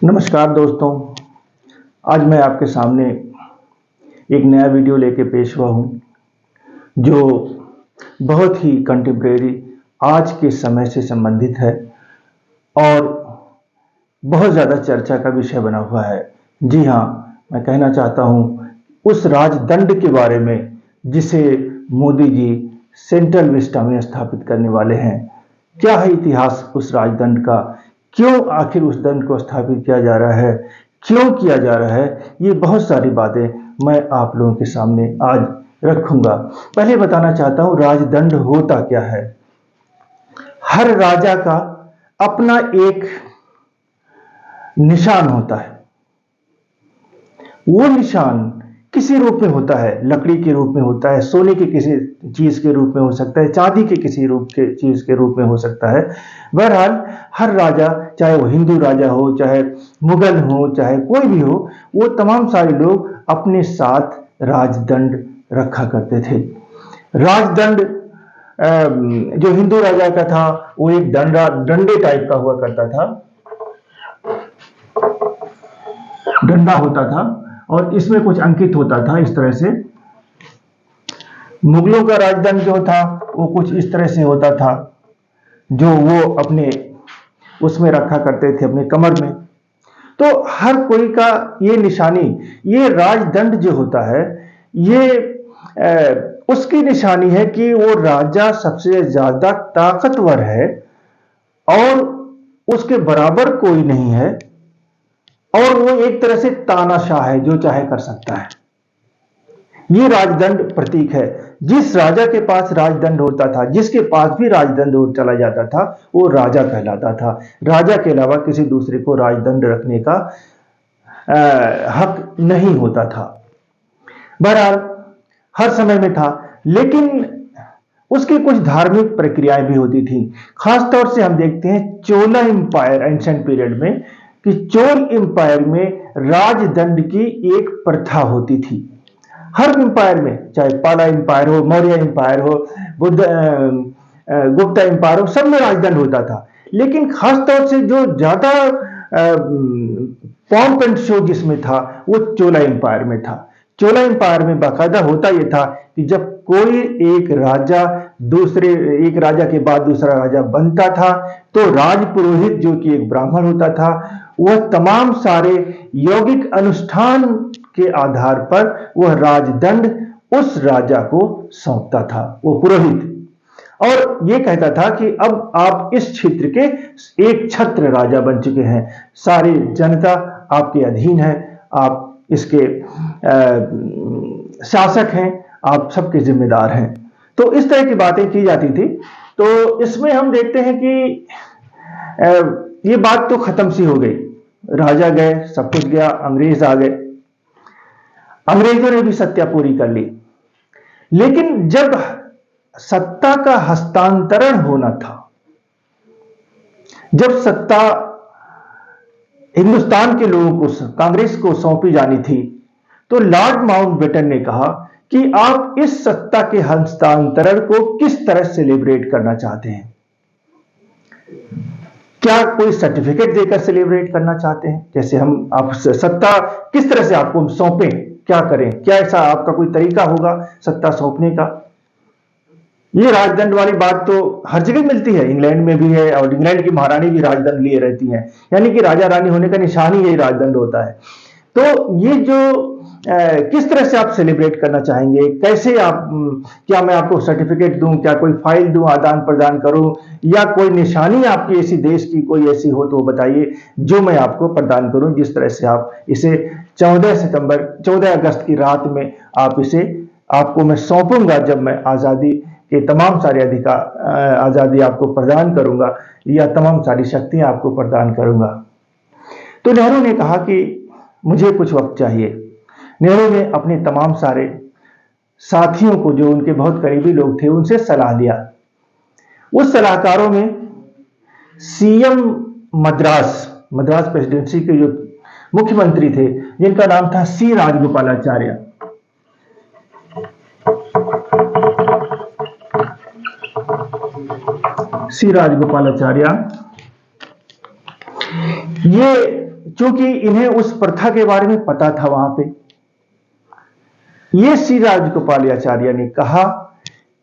नमस्कार दोस्तों, आज मैं आपके सामने एक नया वीडियो लेके पेश हुआ हूँ जो बहुत ही कंटेम्प्रेरी आज के समय से संबंधित है और बहुत ज़्यादा चर्चा का विषय बना हुआ है। जी हाँ, मैं कहना चाहता हूँ उस राजदंड के बारे में जिसे मोदी जी सेंट्रल विस्टा में स्थापित करने वाले हैं। क्या है इतिहास उस राजदंड का, क्यों आखिर उस दंड को स्थापित किया जा रहा है, क्यों किया जा रहा है, ये बहुत सारी बातें मैं आप लोगों के सामने आज रखूंगा। पहले बताना चाहता हूं राजदंड होता क्या है। हर राजा का अपना एक निशान होता है। वो निशान किसी रूप में होता है, लकड़ी के रूप में होता है, सोने के किसी चीज के रूप में हो सकता है, चांदी के किसी रूप के चीज के रूप में हो सकता है। बहरहाल हर राजा, चाहे वो हिंदू राजा हो, चाहे मुगल हो, चाहे कोई भी हो, वो तमाम सारे लोग अपने साथ राजदंड रखा करते थे। राजदंड जो हिंदू राजा का था वो एक डंडे टाइप का हुआ करता था, डंडा होता था और इसमें कुछ अंकित होता था इस तरह से। मुगलों का राजदंड जो था वो कुछ इस तरह से होता था, जो वो अपने उसमें रखा करते थे, अपने कमर में। तो हर कोई का ये निशानी, ये राजदंड जो होता है, ये उसकी निशानी है कि वो राजा सबसे ज्यादा ताकतवर है और उसके बराबर कोई नहीं है और वो एक तरह से तानाशाह है, जो चाहे कर सकता है। ये राजदंड प्रतीक है। जिस राजा के पास राजदंड होता था, जिसके पास भी राजदंड चला जाता था, वो राजा कहलाता था। राजा के अलावा किसी दूसरे को राजदंड रखने का हक नहीं होता था। बहरहाल हर समय में था, लेकिन उसकी कुछ धार्मिक प्रक्रियाएं भी होती थी। खासतौर से हम देखते हैं चोला एम्पायर, एंशिएंट पीरियड में, कि चोल एम्पायर में राजदंड की एक प्रथा होती थी। हर एम्पायर में, चाहे पाला एम्पायर हो, मौर्य एम्पायर हो, गुप्ता एम्पायर हो, सब में राजदंड होता था। लेकिन खासतौर से जो ज्यादा पॉम्प एंड शो जिसमें था वो चोला एम्पायर में था। चोला एम्पायर में बाकायदा होता यह था कि जब कोई एक राजा के बाद दूसरा राजा बनता था, तो राजपुरोहित जो कि एक ब्राह्मण होता था, वह तमाम सारे यौगिक अनुष्ठान के आधार पर वह राजदंड उस राजा को सौंपता था, वो पुरोहित, और यह कहता था कि अब आप इस क्षेत्र के एक छत्र राजा बन चुके हैं, सारी जनता आपके अधीन है, आप इसके शासक हैं, आप सबके जिम्मेदार हैं। तो इस तरह की बातें की जाती थी। तो इसमें हम देखते हैं कि ये बात तो खत्म सी हो गई। राजा गए, सब कुछ गया, अंग्रेज आ गए, अंग्रेजों ने भी सत्ता पूरी कर ली। लेकिन जब सत्ता का हस्तांतरण होना था, जब सत्ता हिंदुस्तान के लोगों को, कांग्रेस को सौंपी जानी थी, तो लॉर्ड माउंटबेटन ने कहा कि आप इस सत्ता के हस्तांतरण को किस तरह सेलिब्रेट करना चाहते हैं। क्या कोई सर्टिफिकेट देकर सेलिब्रेट करना चाहते हैं, जैसे हम आप सत्ता किस तरह से आपको सौंपें, क्या करें, क्या ऐसा आपका कोई तरीका होगा सत्ता सौंपने का। ये राजदंड वाली बात तो हर जगह मिलती है, इंग्लैंड में भी है और इंग्लैंड की महारानी भी राजदंड लिए रहती हैं, यानी कि राजा रानी होने का निशान ही यही राजदंड होता है। तो ये जो किस तरह से आप सेलिब्रेट करना चाहेंगे, कैसे आप, क्या मैं आपको सर्टिफिकेट दूं, क्या कोई फाइल दूं, आदान प्रदान करूं, या कोई निशानी आपकी ऐसी देश की कोई ऐसी हो तो बताइए जो मैं आपको प्रदान करूं, जिस तरह से आप इसे 14 अगस्त की रात में आप इसे, आपको मैं सौंपूंगा, जब मैं आजादी के तमाम सारे अधिकार, आजादी आपको प्रदान करूंगा, या तमाम सारी शक्तियां आपको प्रदान करूंगा। तो नेहरू ने कहा कि मुझे कुछ वक्त चाहिए। नेहरू ने अपने तमाम सारे साथियों को, जो उनके बहुत करीबी लोग थे, उनसे सलाह लिया। उस सलाहकारों में सीएम मद्रास प्रेसिडेंसी के जो मुख्यमंत्री थे, जिनका नाम था सी राजगोपालाचार्य, सी राजगोपालाचार्य, ये चूंकि इन्हें उस प्रथा के बारे में पता था वहां पे, ये श्री राजगोपालाचार्य ने कहा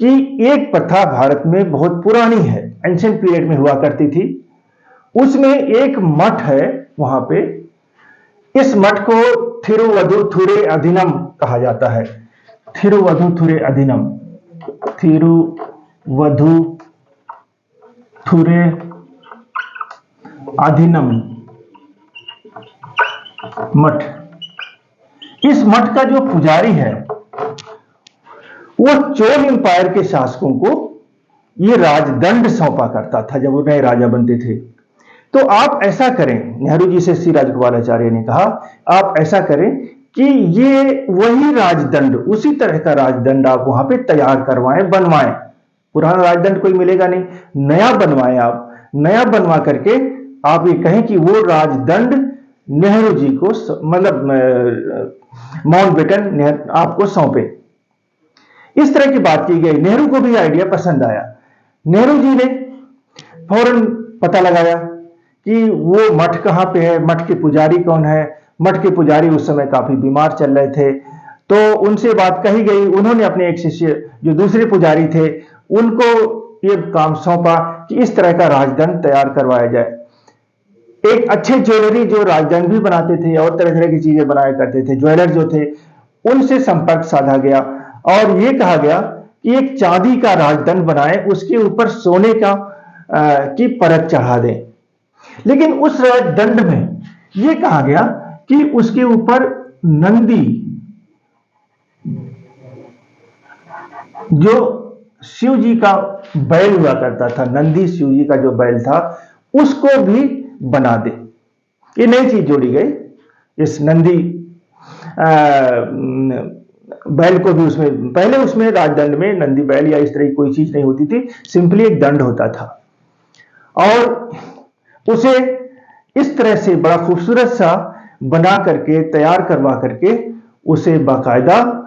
कि एक प्रथा भारत में बहुत पुरानी है, एंशिएंट पीरियड में हुआ करती थी, उसमें एक मठ है वहां पे, इस मठ को थिरुवधुथुरै अधीनम कहा जाता है। थिरुवधुथुरै अधीनम, थिरुवधुथुरै अधीनम मठ। इस मठ का जो पुजारी है वो चोल एम्पायर के शासकों को ये राजदंड सौंपा करता था जब वो नए राजा बनते थे। तो आप ऐसा करें, नेहरू जी से श्री राजगोपालाचार्य ने कहा, आप ऐसा करें कि ये वही राजदंड, उसी तरह का राजदंड आप वहां पे तैयार करवाएं, बनवाएं। पुराना राजदंड कोई मिलेगा नहीं, नया बनवाएं आप। नया बनवा करके आप ये कहें कि वो राजदंड नेहरू जी को, मतलब माउंटबेटन आपको सौंपे। इस तरह की बात की गई। नेहरू को भी आइडिया पसंद आया। नेहरू जी ने फौरन पता लगाया कि वो मठ कहां पे है, मठ के पुजारी कौन है। मठ के पुजारी उस समय काफी बीमार चल रहे थे, तो उनसे बात कही गई। उन्होंने अपने एक शिष्य जो दूसरे पुजारी थे उनको ये काम सौंपा कि इस तरह का राजदंड तैयार करवाया जाए। एक अच्छे ज्वेलरी जो राजदंड भी बनाते थे और तरह तरह की चीजें बनाया करते थे, ज्वेलर जो थे, उनसे संपर्क साधा गया और यह कहा गया कि एक चांदी का राजदंड बनाए, उसके ऊपर सोने का की परत चढ़ा दें। लेकिन उस राजदंड में यह कहा गया कि उसके ऊपर नंदी, जो शिव जी का बैल हुआ करता था, नंदी शिव जी का जो बैल था, उसको भी बना दे। ये नई चीज जोड़ी गई, इस नंदी बैल को भी उसमें, पहले उसमें राजदंड में नंदी बैल या इस तरह की कोई चीज नहीं होती थी, सिंपली एक दंड होता था। और उसे इस तरह से बड़ा खूबसूरत सा बना करके, तैयार करवा करके, उसे बाकायदा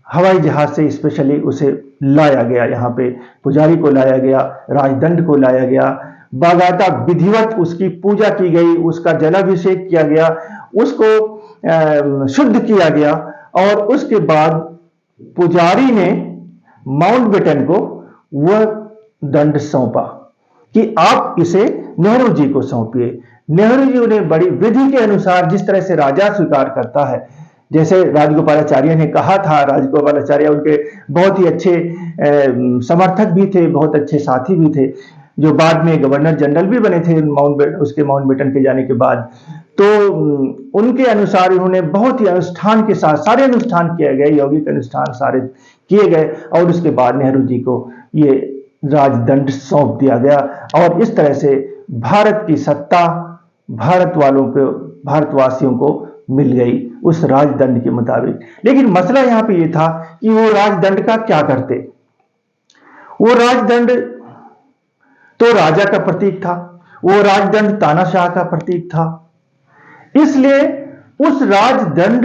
हवाई जहाज से स्पेशली उसे लाया गया। यहाँ पे पुजारी को लाया गया, राजदंड को लाया गया, बाकायदा विधिवत उसकी पूजा की गई, उसका जलाभिषेक किया गया, उसको शुद्ध किया गया और उसके बाद पुजारी ने माउंटबेटन को वह दंड सौंपा कि आप इसे नेहरू जी को सौंपिए। नेहरू जी ने बड़ी विधि के अनुसार, जिस तरह से राजा स्वीकार करता है, जैसे राजगोपालाचार्य ने कहा था, राजगोपालाचार्य उनके बहुत ही अच्छे समर्थक भी थे, बहुत अच्छे साथी भी थे, जो बाद में गवर्नर जनरल भी बने थे उसके माउंटबेटन के जाने के बाद। तो उनके अनुसार उन्होंने बहुत ही अनुष्ठान के साथ, सारे अनुष्ठान किए गए, यौगिक अनुष्ठान सारे किए गए और उसके बाद नेहरू जी को ये राजदंड सौंप दिया गया और इस तरह से भारत की सत्ता भारत वालों को, भारतवासियों को मिल गई उस राजदंड के मुताबिक। लेकिन मसला यहां पे ये था कि वो राजदंड का क्या करते। वो राजदंड तो राजा का प्रतीक था, वो राजदंड तानाशाह का प्रतीक था, इसलिए उस राजदंड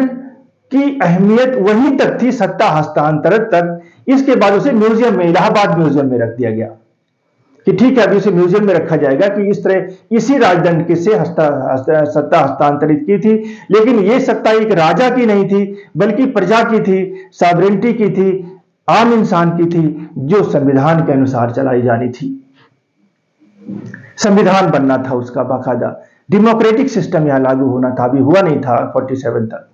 की अहमियत वहीं तक थी, सत्ता हस्तांतरण तक। इसके बाद उसे म्यूजियम में, इलाहाबाद म्यूजियम में रख दिया गया कि ठीक है, अभी उसे म्यूजियम में रखा जाएगा कि इस तरह इसी राजदंड के से सत्ता हस्तांतरित की थी। लेकिन यह सत्ता एक राजा की नहीं थी, बल्कि प्रजा की थी, सॉवरेनिटी की थी, आम इंसान की थी, जो संविधान के अनुसार चलाई जानी थी। संविधान बनना था उसका, बाकायदा डेमोक्रेटिक सिस्टम यहां लागू होना था, अभी हुआ नहीं था 47 तक।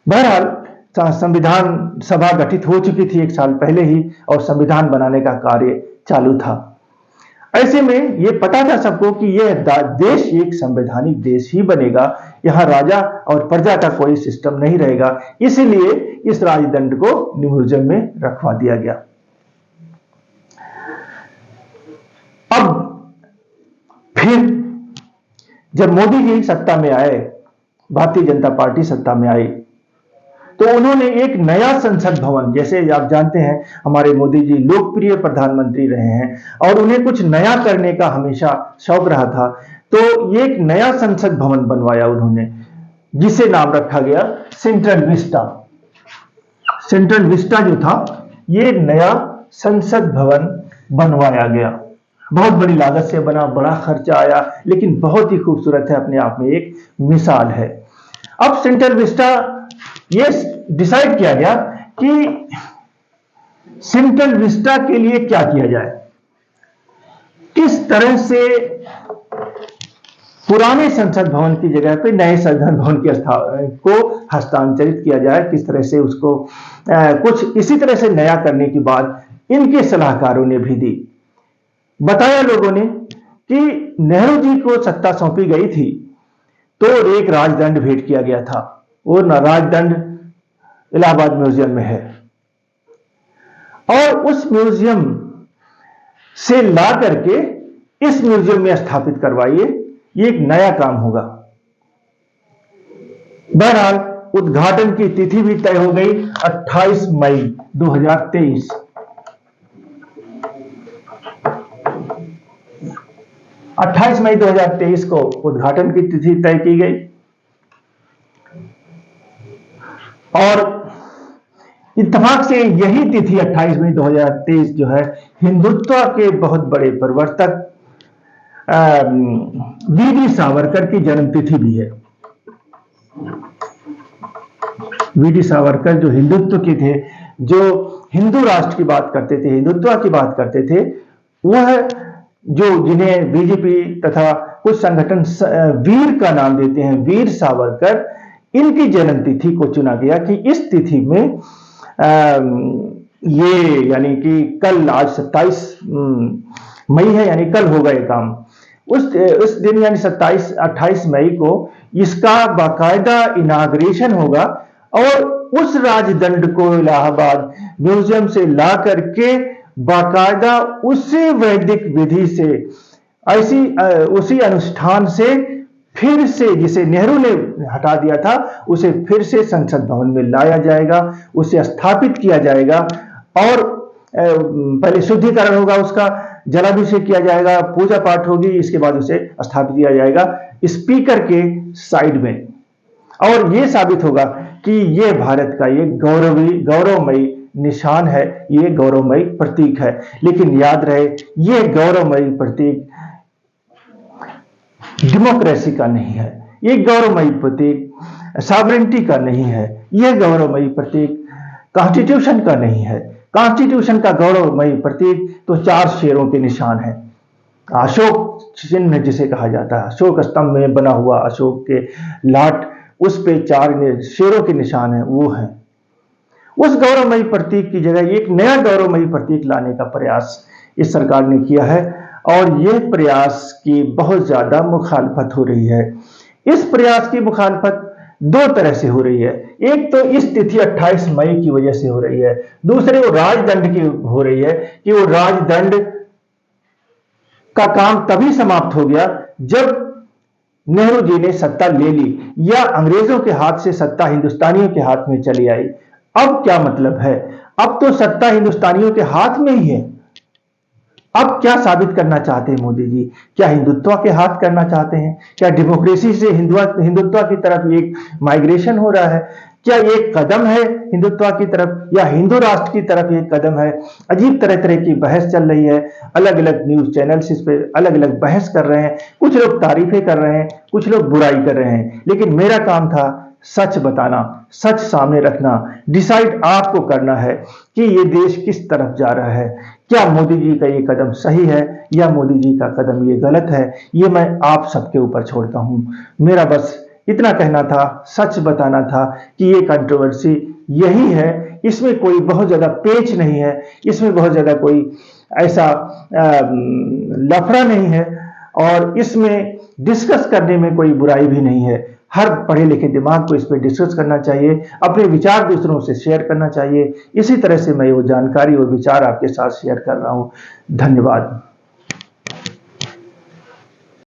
बहरहाल संविधान सभा गठित हो चुकी थी 1 साल पहले ही और संविधान बनाने का कार्य चालू था। ऐसे में यह पता था सबको कि यह देश एक संवैधानिक देश ही बनेगा, यहां राजा और प्रजा का कोई सिस्टम नहीं रहेगा। इसलिए इस राजदंड को म्यूजियम में रखवा दिया गया। अब फिर जब मोदी जी सत्ता में आए, भारतीय जनता पार्टी सत्ता में आई, तो उन्होंने एक नया संसद भवन, जैसे आप जानते हैं हमारे मोदी जी लोकप्रिय प्रधानमंत्री रहे हैं और उन्हें कुछ नया करने का हमेशा शौक रहा था, तो ये एक नया संसद भवन बनवाया उन्होंने, जिसे नाम रखा गया सेंट्रल विस्टा। सेंट्रल विस्टा जो था, ये नया संसद भवन बनवाया गया। बहुत बड़ी लागत से बना, बड़ा खर्चा आया, लेकिन बहुत ही खूबसूरत है, अपने आप में एक मिसाल है। अब सेंट्रल विस्टा ये डिसाइड किया गया कि सेंट्रल विस्टा के लिए क्या किया जाए, किस तरह से पुराने संसद भवन की जगह पे नए संसद भवन को हस्तांतरित किया जाए, किस तरह से उसको कुछ इसी तरह से नया करने की बात इनके सलाहकारों ने भी दी। बताया लोगों ने कि नेहरू जी को सत्ता सौंपी गई थी तो एक राजदंड भेंट किया गया था, और राजदंड इलाहाबाद म्यूजियम में है, और उस म्यूजियम से ला करके इस म्यूजियम में स्थापित करवाइए, ये एक नया काम होगा। बहरहाल उद्घाटन की तिथि भी तय हो गई 28 मई 2023। 28 मई 2023 को उद्घाटन की तिथि तय की गई, और इत्तेफाक से यही तिथि 28 मई 2023 जो है हिंदुत्व के बहुत बड़े प्रवर्तक वीडी सावरकर की जन्मतिथि भी है। वीडी सावरकर जो हिंदुत्व के थे, जो हिंदू राष्ट्र की बात करते थे, हिंदुत्व की बात करते थे, वह जो जिन्हें बीजेपी तथा कुछ संगठन वीर का नाम देते हैं, वीर सावरकर, इनकी जन्मतिथि को चुना गया कि इस तिथि में ये यानी कि कल, आज 27 मई है, यानी कल होगा ये काम। उस दिन यानी 28 मई को इसका बाकायदा इनाग्रेशन होगा, और उस राजदंड को इलाहाबाद म्यूजियम से ला करके बाकायदा उसी वैदिक विधि से, उसी अनुष्ठान से फिर से, जिसे नेहरू ने हटा दिया था, उसे फिर से संसद भवन में लाया जाएगा, उसे स्थापित किया जाएगा, और पहले शुद्धिकरण होगा, उसका जलाभिषेक किया जाएगा, पूजा पाठ होगी, इसके बाद उसे स्थापित किया जाएगा स्पीकर के साइड में, और यह साबित होगा कि यह भारत का ये गौरवमयी निशान है, ये गौरवमयी प्रतीक है। लेकिन याद रहे, यह गौरवमयी प्रतीक डेमोक्रेसी का नहीं है, ये गौरवमयी प्रतीक सॉवरेनिटी का नहीं है, यह गौरवमयी प्रतीक कॉन्स्टिट्यूशन का नहीं है। कॉन्स्टिट्यूशन का गौरवमयी प्रतीक तो 4 शेरों के निशान है, अशोक चिन्ह जिसे कहा जाता है, अशोक स्तंभ में बना हुआ अशोक के लाट, उस पे 4 शेरों के निशान है, वो है। उस गौरवमयी प्रतीक की जगह एक नया गौरवमयी प्रतीक लाने का प्रयास इस सरकार ने किया है, और यह प्रयास की बहुत ज्यादा मुखालफत हो रही है। इस प्रयास की मुखालफत 2 तरह से हो रही है। एक तो इस तिथि 28 मई की वजह से हो रही है, दूसरे वो राजदंड की हो रही है कि वो राजदंड का काम तभी समाप्त हो गया जब नेहरू जी ने सत्ता ले ली, या अंग्रेजों के हाथ से सत्ता हिंदुस्तानियों के हाथ में चली आई। अब क्या मतलब है, अब तो सत्ता हिंदुस्तानियों के हाथ में ही है। अब क्या साबित करना चाहते हैं मोदी जी? क्या हिंदुत्व के हाथ करना चाहते हैं? क्या डेमोक्रेसी से हिंदुत्व की तरफ एक माइग्रेशन हो रहा है? क्या एक कदम है हिंदुत्व की तरफ, या हिंदू राष्ट्र की तरफ एक कदम है? अजीब तरह तरह की बहस चल रही है, अलग अलग न्यूज चैनल्स इस पे अलग अलग बहस कर रहे हैं, कुछ लोग तारीफें कर रहे हैं, कुछ लोग बुराई कर रहे हैं। लेकिन मेरा काम था सच बताना, सच सामने रखना। डिसाइड आपको करना है कि ये देश किस तरफ जा रहा है, क्या मोदी जी का ये कदम सही है या मोदी जी का कदम ये गलत है। ये मैं आप सबके ऊपर छोड़ता हूं। मेरा बस इतना कहना था, सच बताना था कि ये कंट्रोवर्सी यही है, इसमें कोई बहुत ज्यादा पेच नहीं है, इसमें बहुत ज्यादा कोई ऐसा लफड़ा नहीं है, और इसमें डिस्कस करने में कोई बुराई भी नहीं है। हर पढ़े लिखे दिमाग को इस पर डिस्कस करना चाहिए, अपने विचार दूसरों से शेयर करना चाहिए। इसी तरह से मैं वो जानकारी और विचार आपके साथ शेयर कर रहा हूं। धन्यवाद।